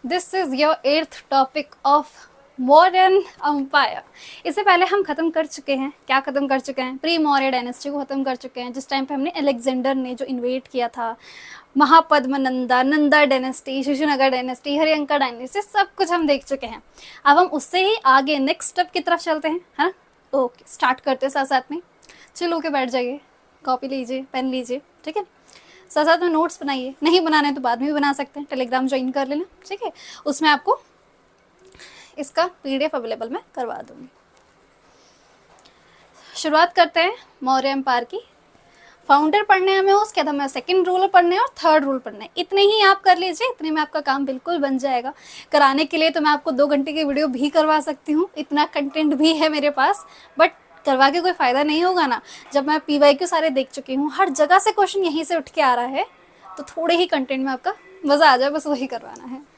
This is your 8th topic of modern empire. इससे पहले हम खत्म कर चुके हैं, क्या खत्म कर चुके हैं, प्री मौर्य डायनेस्टी को खत्म कर चुके हैं, जिस टाइम पे हमने अलेक्जेंडर ने जो इन्वेट किया था, Mahapadmananda, Nanda dynasty, Shishunaga dynasty, Haryanka dynasty, सब कुछ हम देख चुके हैं। अब हम उससे ही आगे नेक्स्ट स्टेप की तरफ चलते हैं, है ना। ओके, स्टार्ट करते हैं साथ साथ में। चलो के बैठ जाइए, कॉपी लीजिए, पेन लीजिए, ठीक है। साथ साथ में नोट्स बनाइए, नहीं बनाना है तो बाद में भी बना सकते हैं, टेलीग्राम ज्वाइन कर लेना, ठीक है। उसमें आपको इसका पीडीएफ अवेलेबल मैं करवा दूंगी। शुरुआत करते हैं मौर्य एम्पायर की। फाउंडर पढ़ने हमें, उसके बाद हमें सेकंड रूल पढ़ने और थर्ड रूल पढ़ने, इतने ही आप कर लीजिए, इतने में आपका काम बिल्कुल बन जाएगा। कराने के लिए तो मैं आपको 2 घंटे की वीडियो भी करवा सकती हूँ, इतना कंटेंट भी है मेरे पास, बट करवा के कोई फ़ायदा नहीं होगा ना। जब मैं पीवाईक्यू सारे देख चुकी हूँ, हर जगह से क्वेश्चन यहीं से उठ के आ रहा है, तो थोड़े ही कंटेंट में आपका मज़ा आ जाए, बस वही करवाना है।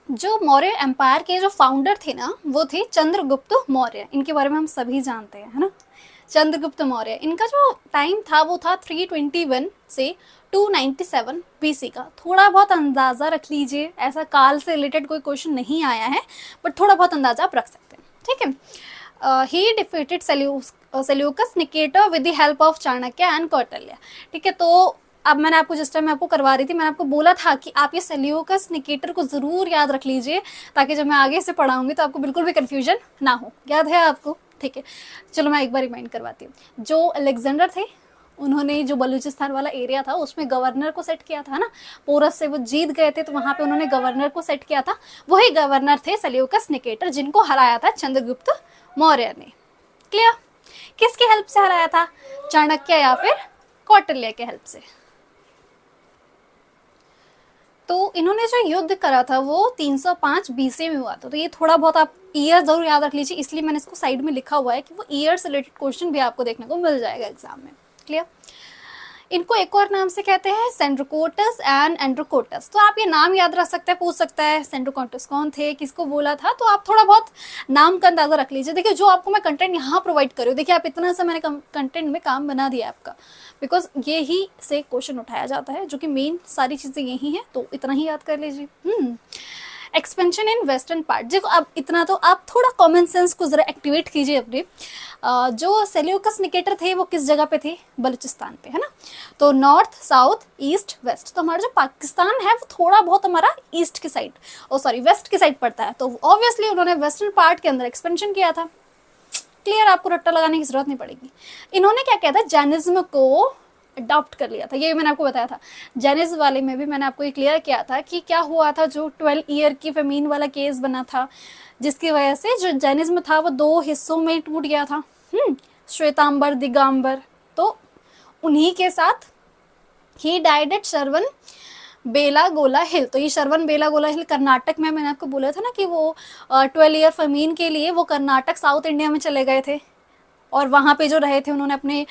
जो मौर्य एम्पायर के जो फाउंडर थे ना, वो थे चंद्रगुप्त मौर्य। इनके बारे में हम सभी जानते हैं, है ना। चंद्रगुप्त मौर्य, इनका जो टाइम था वो था 321 से 297 बीसी का। थोड़ा बहुत अंदाज़ा रख लीजिए, ऐसा काल से रिलेटेड कोई क्वेश्चन नहीं आया है, बट थोड़ा बहुत अंदाज़ा आप रख सकते हैं, ठीक है। ही defeated Seleucus Nicator with the help of Chanakya and Kautilya, ठीक है। तो अब मैंने आपको, जिस टाइम मैं आपको करवा रही थी, मैंने आपको बोला था कि आप ये सेल्यूकस निकेटर को ज़रूर याद रख लीजिए, ताकि जब मैं आगे से पढ़ाऊंगी तो आपको बिल्कुल भी कन्फ्यूजन ना हो। याद है आपको, ठीक है। चलो मैं एक बार रिमाइंड करवाती हूँ। जो अलेक्जेंडर थे, उन्होंने जो बलूचिस्तान वाला एरिया था उसमें गवर्नर को सेट किया था ना, पोरस से वो जीत गए थे, तो वहाँ पे उन्होंने गवर्नर को सेट किया था। वही गवर्नर थे सेल्यूकस निकेटर, जिनको हराया था चंद्रगुप्त मौर्य ने। क्लियर? किसकी हेल्प से हराया था? चाणक्य या फिर कौटिल्य के हेल्प से। तो इन्होंने जो युद्ध करा था वो 305 बीसी में हुआ था। तो ये थोड़ा बहुत आप ईयर जरूर याद रख लीजिए, इसलिए मैंने इसको साइड में लिखा हुआ है कि वो ईयर से रिलेटेड क्वेश्चन भी आपको देखने को मिल जाएगा एग्जाम में। क्लियर? इनको एक और नाम से कहते हैं सेंड्रोकोटस एंड एंड्रोकोटस। तो आप ये नाम याद रख सकते हैं, पूछ सकता है सेंड्रोकोटस कौन थे, किसको बोला था, तो आप थोड़ा बहुत नाम का अंदाजा रख लीजिए। देखिए, जो आपको मैं कंटेंट यहाँ प्रोवाइड कर रही हूँ, देखिए आप इतना सा मैंने कंटेंट में काम बना दिया आपका, बिकॉज ये ही से क्वेश्चन उठाया जाता है, जो कि मेन सारी चीज़ें यही हैं, तो इतना ही याद कर लीजिए। एक्सपेंशन इन वेस्टर्न पार्ट, देखो अब इतना तो आप थोड़ा कॉमन सेंस को ज़रा एक्टिवेट कीजिए अपने। जो सेल्यूकस निकेटर थे वो किस जगह पे थे? बलूचिस्तान पे, है ना। तो नॉर्थ, साउथ, ईस्ट, वेस्ट, तो हमारा जो पाकिस्तान है वो थोड़ा बहुत हमारा ईस्ट की साइड, सॉरी वेस्ट की साइड पड़ता है, तो ऑब्वियसली उन्होंने वेस्टर्न पार्ट के अंदर एक्सपेंशन किया था। क्लियर? आपको रट्टा लगाने की जरूरत नहीं पड़ेगी। इन्होंने क्या किया था? जैनिज्म को अडॉप्ट कर लिया था, ये मैंने आपको बताया था। जैनिज्म वाले में भी मैंने आपको ये क्लियर किया था कि क्या हुआ था, जो 12 ईयर की फेमीन वाला केस बना था, जिसकी वजह से जो जैनिज्म था वो 2 हिस्सों में टूट गया था, श्वेतांबर, दिगंबर। तो उन्हीं के साथ he died eight Sharavana Belagola हिल। तो ये शरवण बेलागोला हिल कर्नाटक में, मैंने आपको बोला था ना कि वो 12 ईयर फेमीन के लिए वो कर्नाटक, साउथ इंडिया में चले गए थे, और वहाँ पे जो रहे थे उन्होंने अपने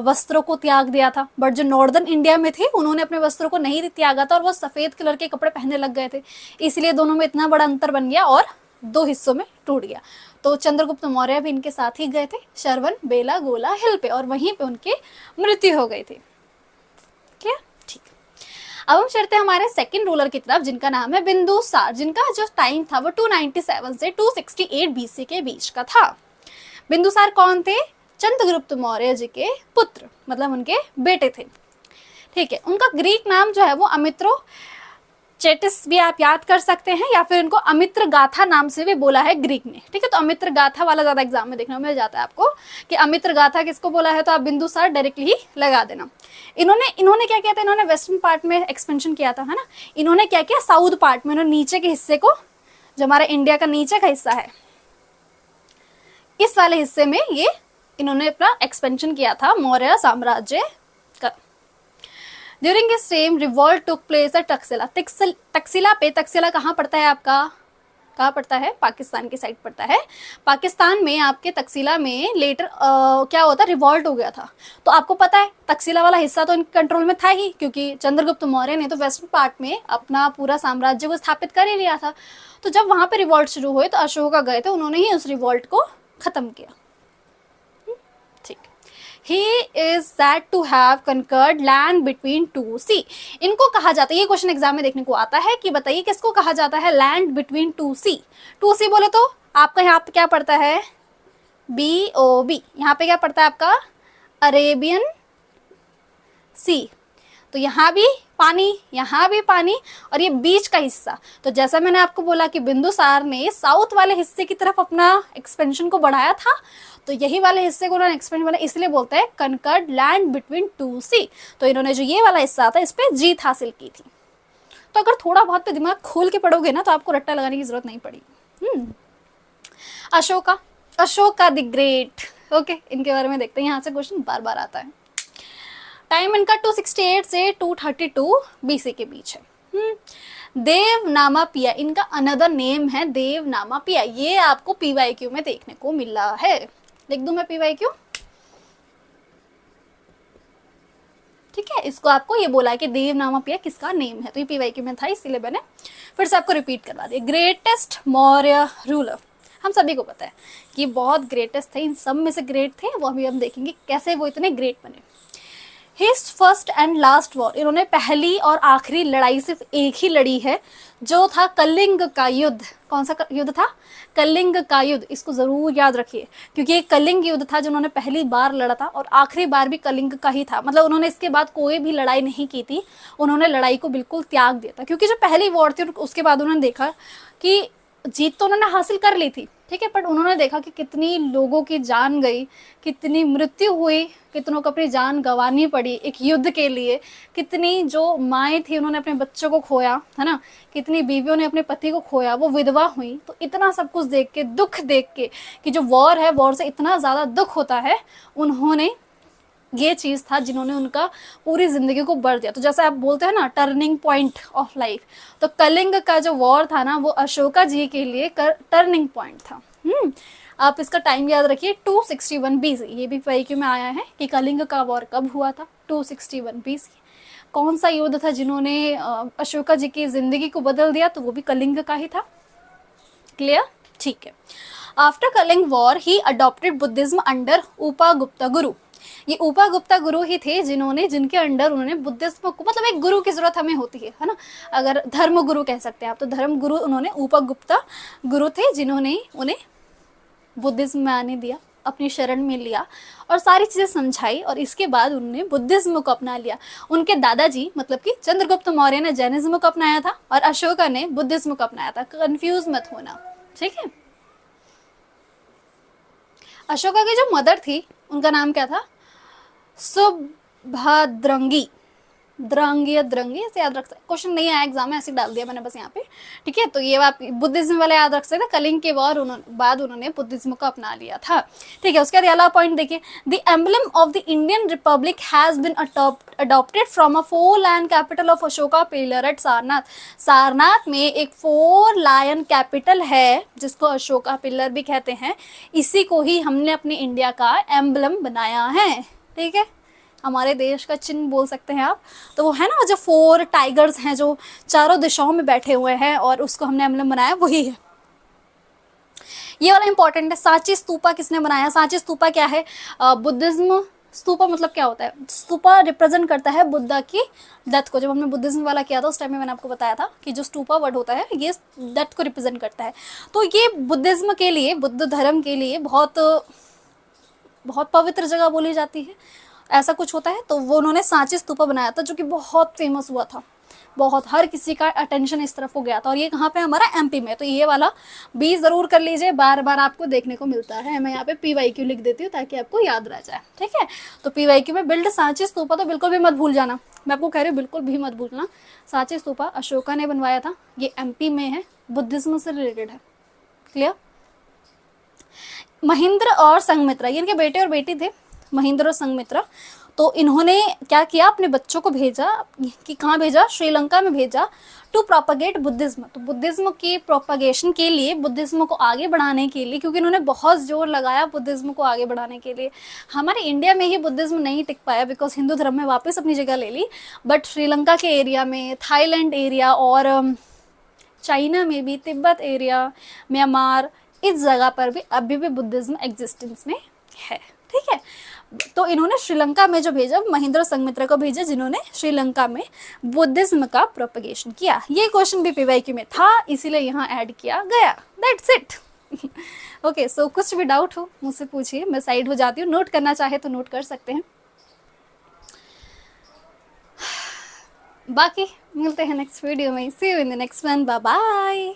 वस्त्रों को त्याग दिया था। बट जो नॉर्दर्न इंडिया में थे उन्होंने अपने वस्त्रों को नहीं त्यागा था, और वो सफ़ेद कलर के कपड़े पहनने लग गए थे, इसलिए दोनों में इतना बड़ा अंतर बन गया और 2 हिस्सों में टूट गया। तो चंद्रगुप्त मौर्य भी इनके साथ ही गए थे शरवण बेलागोला हिल पे, और वहीं पे उनकी मृत्यु हो गई थी। क्लियर? ठीक। अब हम चलते हैं हमारे सेकंड रूलर की तरफ, जिनका नाम है बिंदुसार, जिनका जो टाइम था वो 297 से 268 बीसी के बीच का था। बिंदुसार कौन थे? चंद्रगुप्त मौर्य जी के पुत्र, मतलब उनके बेटे थे, ठीक है। उनका ग्रीक नाम जो है वो अमित्रो चेटिस भी आप याद कर सकते हैं, या फिर इनको अमित्र गाथा नाम से भी बोला है ग्रीक में, ठीक है। तो अमित्र गाथा वाला ज्यादा एग्जाम में देखने को मिल जाता है आपको कि अमित्र गाथा किसको बोला है, तो आप बिंदुसार डायरेक्टली ही लगा देना। इन्होंने क्या किया था? इन्होंने वेस्टर्न पार्ट में एक्सपेंशन किया था, है ना। इन्होंने क्या किया? साउथ पार्ट में, इन्होंने नीचे के हिस्से को, जो हमारा इंडिया का नीचे का हिस्सा है, इस वाले हिस्से में ये इन्होंने अपना एक्सपेंशन किया था मौर्य साम्राज्य का। During this same revolt took place at Takshashila. Takshashila पे, तक्षशिला कहाँ पड़ता है आपका? कहाँ पड़ता है? पाकिस्तान की साइड पड़ता है। पाकिस्तान में आपके तक्षशिला में लेटर क्या होता है? रिवॉल्ट हो गया था। तो आपको पता है तक्षशिला वाला हिस्सा तो इनके कंट्रोल में था ही, क्योंकि चंद्रगुप्त मौर्य ने तो वेस्टर्न पार्ट में अपना पूरा साम्राज्य को स्थापित कर ही लिया था। तो जब वहाँ पे रिवॉल्ट शुरू हुए तो अशोका गए थे, उन्होंने ही उस रिवॉल्ट को खत्म किया, ठीक। He is said to have conquered land between two sea. इनको कहा जाता है, ये क्वेश्चन एग्जाम में देखने को आता है कि बताइए किसको कहा जाता है land between two sea. Two sea बोले तो आपका यहाँ पे क्या पड़ता है, BOB, यहाँ पे क्या पड़ता है आपका अरेबियन सी। तो यहाँ भी पानी, यहाँ भी पानी, और ये बीच का हिस्सा। तो जैसा मैंने आपको बोला कि बिंदुसार ने साउथ वाले हिस्से की तरफ अपना एक्सपेंशन को बढ़ाया था, तो यही वाले हिस्से को उन्होंने एक्सपेंड बना, इसलिए बोलते हैं कंकर्ड लैंड बिटवीन टू सी। तो इन्होंने जो ये वाला हिस्सा था इस पे जीत हासिल की थी। तो अगर थोड़ा बहुत पे दिमाग खोल के पढ़ोगे ना तो आपको रट्टा लगाने की जरूरत नहीं पड़ी। Ashoka, Ashoka the great, okay, इनके बारे में देखते हैं, यहाँ से क्वेश्चन बार बार आता है। टाइम इनका 268 से 232 BC के बीच है। देवनामा पिया, इनका अनदर नेम है देवनामा पिया, ये आपको PYQ में देखने को मिल रहा है। लिख दूं मैं PYQ, ठीक है, इसको आपको ये बोला है कि देवनामा पिया किसका नेम है, तो ये PYQ में था, इसीलिए मैंने फिर से आपको रिपीट करवा दिया। ग्रेटेस्ट मौर्य रूलर, हम सभी को पता है कि बहुत ग्रेटेस्ट थे, इन सब में से ग्रेट थे, वो अभी हम देखेंगे कैसे वो इतने ग्रेट बने। His first and last war, इन्होंने पहली और आखिरी लड़ाई सिर्फ एक ही लड़ी है, जो था कलिंग का युद्ध। कौन सा युद्ध था, कलिंग का युद्ध, इसको जरूर याद रखिए, क्योंकि ये कलिंग युद्ध था जो उन्होंने पहली बार लड़ा था, और आखिरी बार भी कलिंग का ही था। मतलब उन्होंने इसके बाद कोई भी लड़ाई नहीं की थी, उन्होंने लड़ाई को बिल्कुल त्याग दिया था, क्योंकि जो पहली वॉर थी उसके बाद उन्होंने देखा कि जीत तो उन्होंने हासिल कर ली थी, ठीक है, बट उन्होंने देखा कि कितनी लोगों की जान गई, कितनी मृत्यु हुई, कितनों को अपनी जान गंवानी पड़ी एक युद्ध के लिए, कितनी जो माएँ थी उन्होंने अपने बच्चों को खोया, है ना, कितनी बीवियों ने अपने पति को खोया, वो विधवा हुई। तो इतना सब कुछ देख के, दुख देख के कि जो वॉर है, वॉर से इतना ज़्यादा दुख होता है, उन्होंने ये चीज़ था जिन्होंने उनका पूरी ज़िंदगी को बढ़ दिया। तो जैसे आप बोलते हैं ना टर्निंग पॉइंट ऑफ लाइफ, तो कलिंग का जो वॉर था ना वो अशोका जी के लिए टर्निंग पॉइंट था। आप इसका टाइम याद रखिए 261 BC, ये भी PYQ में आया है कि कलिंग का वॉर कब हुआ था, 261 BC। कौन सा युद्ध था जिन्होंने अशोका जी की ज़िंदगी को बदल दिया, तो वो भी कलिंग का ही था। क्लियर, ठीक है। आफ्टर कलिंग वॉर ही अडॉप्टेड बुद्धिज्म अंडर उपागुप्ता गुरु। ये उपागुप्ता गुरु ही थे जिनके अंडर उन्होंने बुद्धिज्म को, मतलब एक गुरु की जरूरत हमें होती है ना, अगर धर्म गुरु कह सकते हैं आप, तो धर्म गुरु उन्होंने उपागुप्ता गुरु थे जिन्होंने उन्हें बुद्धिज्म में आने दिया, अपनी शरण में लिया और सारी चीज़ें समझाई, और इसके बाद उन्होंने बुद्धिज्म को अपना लिया। उनके दादाजी मतलब कि चंद्रगुप्त मौर्य ने जैनिज्म को अपनाया था और अशोका ने बुद्धिज्म को अपनाया था, कंफ्यूज मत होना, ठीक है। अशोका की जो मदर थी उनका नाम क्या था, सुभद्रंगी, द्रंगी या द्रंगी, ऐसे याद रख सकते। क्वेश्चन नहीं आया एग्जाम में, ऐसे डाल दिया मैंने बस यहाँ पे, ठीक है। तो ये आप बुद्धिज्म वाले याद रख सकते, कलिंग के बाद उन्होंने बुद्धिज्म को अपना लिया था, ठीक है। उसके बाद अगला पॉइंट देखिए, the emblem of the Indian republic has been adopted from a 4 lion capital of Ashoka pillar at Sarnath. Sarnath में एक 4 लायन कैपिटल है जिसको अशोका पिलर भी कहते हैं, इसी को ही हमने अपने इंडिया का एम्बलम बनाया है, ठीक है, हमारे देश का चिन्ह बोल सकते हैं आप। तो वो है ना जो 4 टाइगर्स हैं जो चारों दिशाओं में बैठे हुए हैं, और उसको हमने एम्बलम बनाया, वही है। ये वाला इंपॉर्टेंट है। सांची स्तूपा किसने बनाया, सांची स्तूपा क्या है, बुद्धिज्म, स्तूपा मतलब क्या होता है, स्तूपा रिप्रेजेंट करता है बुद्धा की डेथ को। जब हमने बुद्धिज्म वाला किया था उस टाइम में मैंने आपको बताया था कि जो स्तूपा वर्ड होता है ये डेथ को रिप्रेजेंट करता है। तो ये बुद्धिज्म के लिए, बुद्ध धर्म के लिए बहुत बहुत पवित्र जगह बोली जाती है, ऐसा कुछ होता है। तो वो उन्होंने सांची स्तूपा बनाया था जो कि बहुत फेमस हुआ था, बहुत, हर किसी का अटेंशन इस तरफ हो गया था, और ये कहाँ पे हमारा MP में। तो ये वाला भी ज़रूर कर लीजिए, बार बार आपको देखने को मिलता है। मैं यहाँ पे PYQ लिख देती हूँ ताकि आपको याद रह जाए, ठीक है। तो PYQ में बिल्ड सांची स्तूपा तो बिल्कुल भी मत भूल जाना, मैं आपको कह रही हूँ बिल्कुल भी मत भूलना। सांची स्तूपा अशोका ने बनवाया था, ये MP में है, बुद्धिज्म से रिलेटेड है, क्लियर। महेंद्र और संघमित्रा, ये इनके बेटे और बेटी थे, महेंद्र और संघमित्रा। तो इन्होंने क्या किया, अपने बच्चों को भेजा कि कहाँ भेजा, श्रीलंका में भेजा, टू प्रोपागेट बुद्धिज्म। तो बुद्धिज्म की प्रोपागेशन के लिए, बुद्धिज्म को आगे बढ़ाने के लिए, क्योंकि इन्होंने बहुत जोर लगाया बुद्धिज्म को आगे बढ़ाने के लिए। हमारे इंडिया में ही बुद्धिज्म नहीं टिक पाया बिकॉज हिंदू धर्म में वापस अपनी जगह ले ली, बट श्रीलंका के एरिया में, थाईलैंड एरिया और चाइना में भी, तिब्बत एरिया, म्यांमार, इस जगह पर भी अभी भी बुद्धिज्म एग्जिस्टेंस में है, ठीक है। तो इन्होंने श्रीलंका में जो भेजा, महेंद्र संघमित्रा को भेजा, जिन्होंने श्रीलंका में बुद्धिज्म का प्रोपगेशन किया। ये क्वेश्चन भी पीवाईक्यू में था, इसीलिए यहाँ ऐड किया गया। That's it. ओके, सो कुछ भी डाउट हो मुझसे पूछिए, मैं साइड हो जाती हूँ। नोट करना चाहे तो नोट कर सकते हैं। बाकी मिलते हैं नेक्स्ट वीडियो में। See you in the next one. Bye bye.